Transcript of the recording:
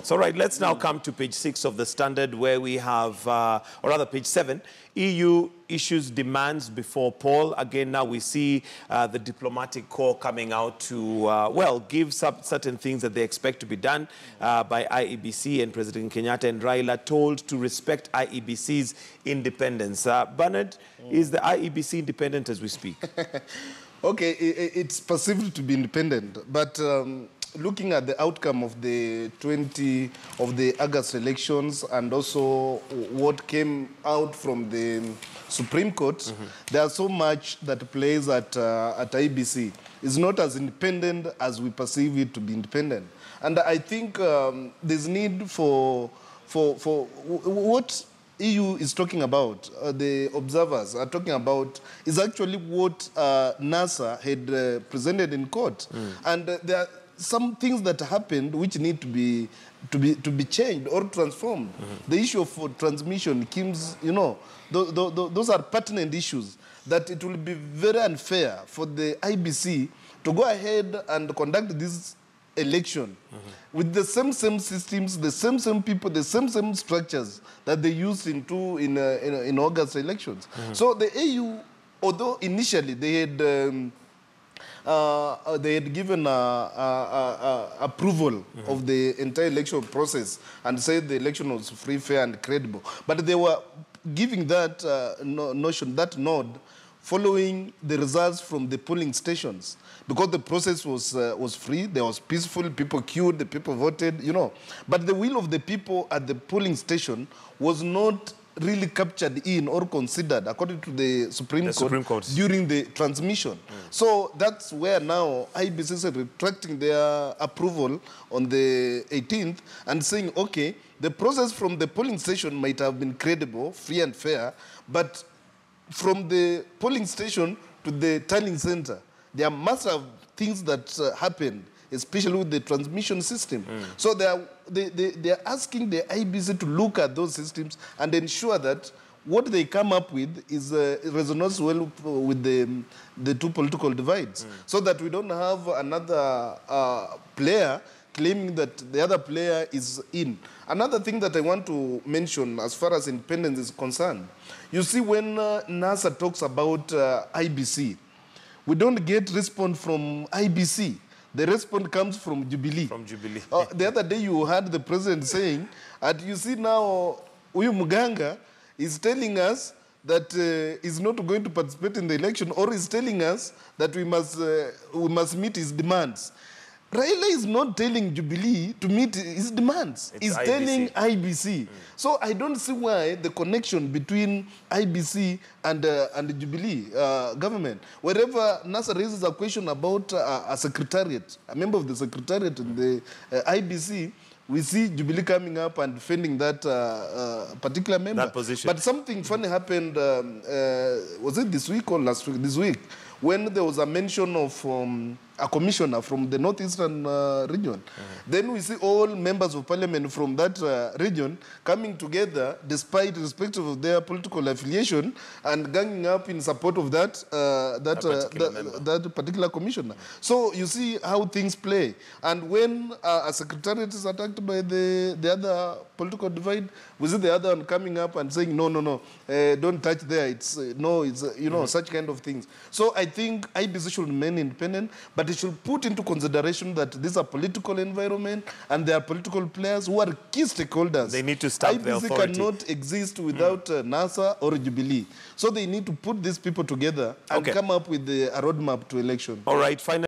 So, right, let's now come to page 6 of the Standard, where we have, or rather page 7, EU issues demands before poll. Again, now we see the diplomatic corps coming out to, well, give certain things that they expect to be done by IEBC, and President Kenyatta and Raila told to respect IEBC's independence. Bernard, is the IEBC independent as we speak? Okay, it's perceived to be independent, but looking at the outcome of the August elections and also what came out from the Supreme Court, there's so much that plays at IEBC. It's not as independent as we perceive it to be independent. And I think there's need for what EU is talking about, the observers are talking about, is actually what NASA had presented in court. And there are some things that happened which need to be changed or transformed. The issue of transmission, you know, those are pertinent issues that it will be very unfair for the IEBC to go ahead and conduct this election with the same systems, the same people, the same structures that they used in August elections. So the AU, although initially they had given approval of the entire election process and said the election was free, fair, and credible, but they were giving that that nod following the results from the polling stations, because the process was free, there was peaceful, people queued, the people voted, you know. But the will of the people at the polling station was not really captured in or considered according to the Supreme Court during the transmission. So that's where now IEBC is retracting their approval on the 18th and saying, okay, the process from the polling station might have been credible, free and fair, but from the polling station to the tallying center, there must have things that happened, especially with the transmission system. So they are asking the IEBC to look at those systems and ensure that what they come up with is resonates well with the two political divides, so that we don't have another player claiming that the other player is in. Another thing that I want to mention as far as independence is concerned, you see, when NASA talks about IEBC, we don't get response from IEBC. The response comes from Jubilee. From Jubilee. The other day you heard the president saying, and you see now, Uyu Muganga is telling us that he's not going to participate in the election, or is telling us that we must meet his demands. Raila is not telling Jubilee to meet his demands. He's telling IEBC. So I don't see why the connection between IEBC and the Jubilee government. Wherever NASA raises a question about a secretariat, a member of the secretariat in the IEBC, we see Jubilee coming up and defending that particular member. That position. But something funny happened, was it this week or last week? This week, when there was a mention of a commissioner from the northeastern region. Then we see all members of parliament from that region coming together, despite irrespective of their political affiliation, and ganging up in support of that particular commissioner. So you see how things play. And when a secretariat is attacked by the other political divide, we see the other one coming up and saying, no, don't touch there. It's you know, such kind of things. So I think IEBC should remain independent, but it should put into consideration that this is a political environment and there are political players who are key stakeholders. They need to stamp the authority. IEBC cannot exist without NASA or Jubilee. So they need to put these people together and come up with a roadmap to election. All right, finally.